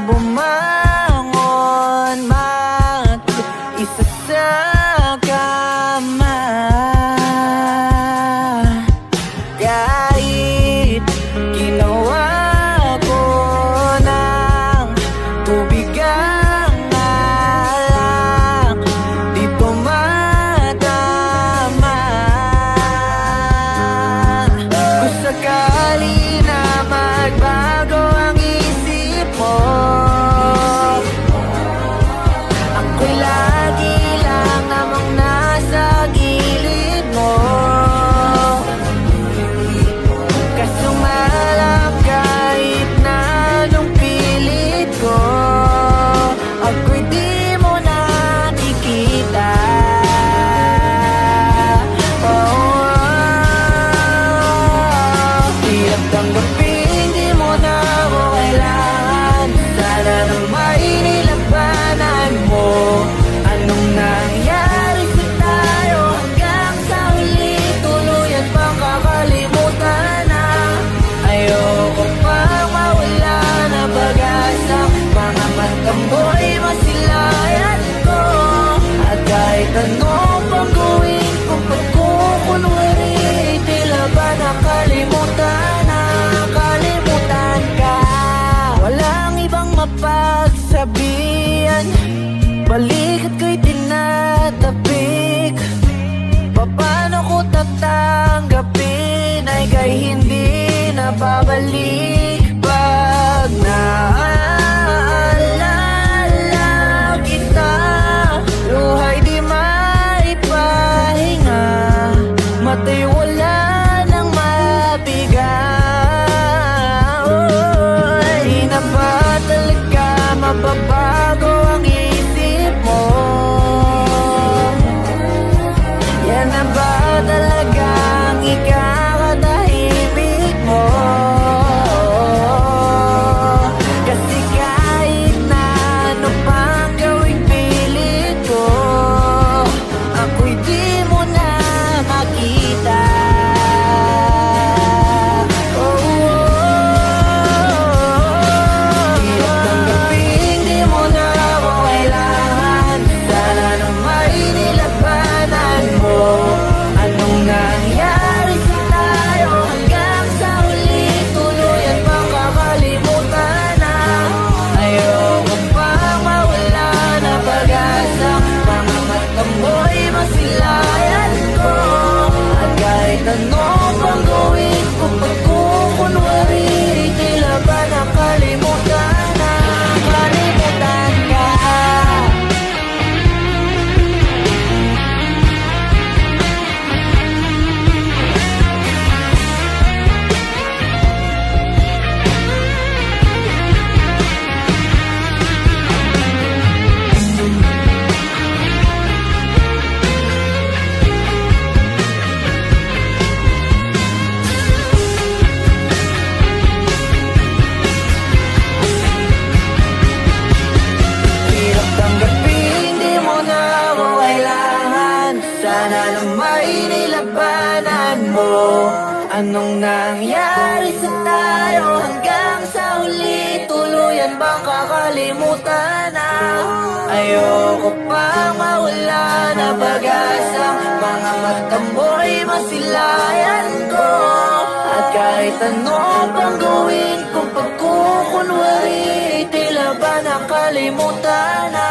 bumangon, mag-isa sa kama. Kahit ginawa ko ng tubig ang alak, di tumatama. Kung sakali na magbago ang isip mo, ako'y lagi lang namang nasa gilid mo. Kaso malam kahit na anong pilit ko, ako'y di mo nakikita. Hirap tanggapin, di mo na ako kailangan. Sana na may nilabanan mo. Anong nangyari sa tayo hanggang sa huli? Tuluyan bang kakalimutan na? Ayoko pang mawala na pag-asa. Mga matang mo'y masilayan ko. At kahit ano pang gawin ko, pagkukunwari, tila ba nakalimutan na? Kalimutan ka. Walang ibang mapagsabihan, balikat ko'y tinatapik. Paano ko tatanggapin ay kay hindi na babalik? Pag naaalala kita, luhay di maipahinga, matay wala nang mapiga. Di na ba talaga mababago ang isip mo? Yan na ba talagang ikakatahimik mo? Kasi kahit na ano pang gawing pilit ko, ako'y di mo na makita. Hirap tanggapin, di mo na ako kailangan. Sana na may nilabanan mo. Anong nangyari sa tayo hanggang sa huli? Tuluyan bang kakalimutan na? Ayoko pang mawala na pag-asa. Mga mata mo'y masilayan ko. At kahit ano pang gawin ko, pagkukunwari, tila ba nakalimutan na? Kalimutan ka. Hirap tanggapin, di mo na ako kailangan. Sana na may nilabanan mo. Anong nangyari sa tayo hanggang sa huli? Tuluyan bang kakalimutan na? Ayoko pang mawala na pag-asa. Mga mata mo'y masilayan ko. At kahit ano pang gawin kung pagkukunwari, tila ba nakalimutan na?